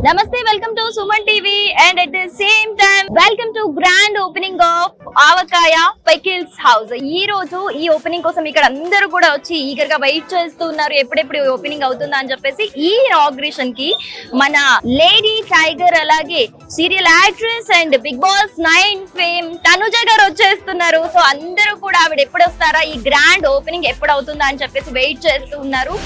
Namaste, welcome to Suman TV and at the same time welcome to grand opening of Avakaya Pickles House. ఈ రోజు ఈ opening కోసం ఇక్కడ అందరూ కూడా వచ్చి ఈగర్ గా వెయిట్ చేస్తున్నారు ఎప్పుడెప్పుడు ఓపెనింగ్ అవుతుందా అని చెప్పేసి. ఈ ఇనాగ్రేషన్ కి మన లేడీ టైగర్ అలాగే serial actress and Bigg Boss 9 fame Tanuja గారు వచ్చేస్తున్నారు. సో అందరూ కూడా ఆవిడ ఎప్పుడు వస్తారా, ఈ గ్రాండ్ ఓపెనింగ్ ఎప్పుడు అవుతుందా అని చెప్పేసి వెయిట్ చేస్తూ ఉన్నారు.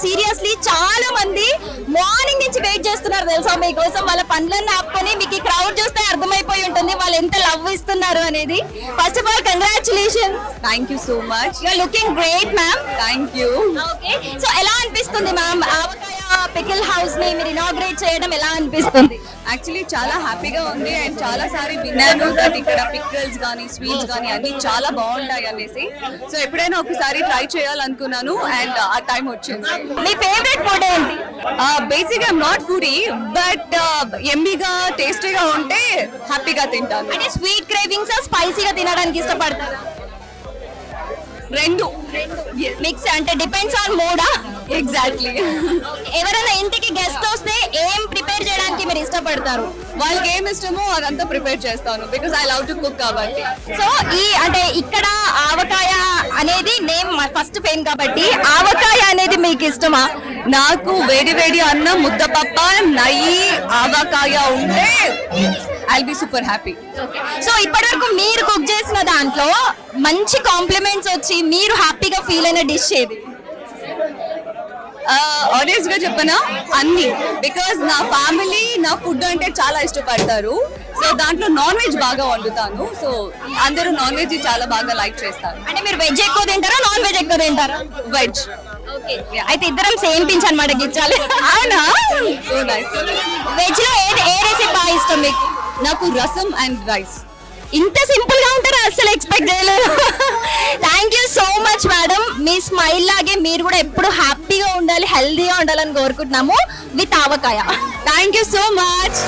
సీరియస్లీ చాలా మంది మార్నింగ్ నుంచి వెయిట్ చేస్తున్నారు తెలుసా మీకోసం. వాళ్ళ పనులన్నీ ఆపుకొని మీకు ఈ క్రౌడ్ చూస్తే అర్థమైపోయి ఉంటుంది వాళ్ళు ఎంత లవ్ ఇస్తున్నారు అనేది. First of all congratulations. Thank you so much. You are looking great ma'am. Thank you. Okay, so ఎలా అనిపిస్తుంది మ్యామ్ ఆవకాయ పికిల్ హౌస్ ని మీరు ఇనాగ్రేట్ చేయడం ఎలా అనిపిస్తుంది? యాక్చువల్లీ చాలా హ్యాపీగా ఉంది అండ్ చాలా సారి విన్నాను దట్ ఇక్కడ పికిల్స్ కానీ స్వీట్స్ కానీ అన్ని చాలా బాగుంటాయి అనేసి. సో ఎప్పుడైనా ఒకసారి ట్రై చేయాలనుకున్నాను అండ్ ఆ టైం వచ్చింది. మీ ఫేవరెట్ ఫుడ్ ఏంటి? Basic I'm not foodie but ఎమ్మీగా టేస్టీగా ఉంటే హ్యాపీగా తింటాను. అంటే స్వీట్ క్రేవింగ్స్ స్పైసీగా తినడానికి ఇష్టపడతారా? రెండు మిక్స్ అంటే డిపెండ్స్ ఆన్ మూడా. ఎగ్జాక్ట్లీ. ఎవరైనా ఇంటికి గెస్ట్ వస్తే ఏం ప్రిపేర్ చేయడానికి మీరు ఇష్టపడతారు? వాళ్ళకి ఏం ఇష్టమో అదంతా ప్రిపేర్ చేస్తాను because I love to cook కాబట్టి. సో ఈ అంటే ఇక్కడ ఆవకాయ అనేది నేమ్ ఫస్ట్ ఫేమ్ కాబట్టి ఆవకాయ అనేది మీకు ఇష్టమా? నాకు వేడి వేడి అన్నం ముద్దపప్ప నెయ్యి ఆవకాయ ఉంటే I'll be super happy. So ఇప్పటివరకు మీరు కుక్ చేసిన దాంట్లో మంచి కాంప్లిమెంట్స్ వచ్చి మీరు హ్యాపీగా ఫీల్ అయిన డిష్ ఏది? ఆనెస్ట్ గా చెప్పనా అన్ని, బికాస్ నా ఫ్యామిలీ నా ఫుడ్ అంటే చాలా ఇష్టపడతారు. సో దాంట్లో నాన్ వెజ్ బాగా వండుతాను. సో అందరూ నాన్ వెజ్ చాలా బాగా లైక్ చేస్తారు. అంటే మీరు వెజ్ ఎక్కువ తింటారా నాన్ వెజ్ ఎక్కువ తింటారా? వెజ్. అయితే ఇద్దరం సేమ్ పించ్ అనమాట గిచ్చాలి. అవునా? So nice. వెజ్ లో ఏ రెసిపీ బాగా ఇష్టం మీకు? నాకు రసం అండ్ రైస్. ఇంత సింపుల్ గా ఉంటారా? అసలు ఎక్స్పెక్ట్ చేయలేదు. Thank you so much madam. Me smile లాగే మీరు కూడా ఎప్పుడు హ్యాపీగా ఉండాలి, హెల్దీగా ఉండాలని కోరుకుంటున్నాము with avakaya. Thank you so much.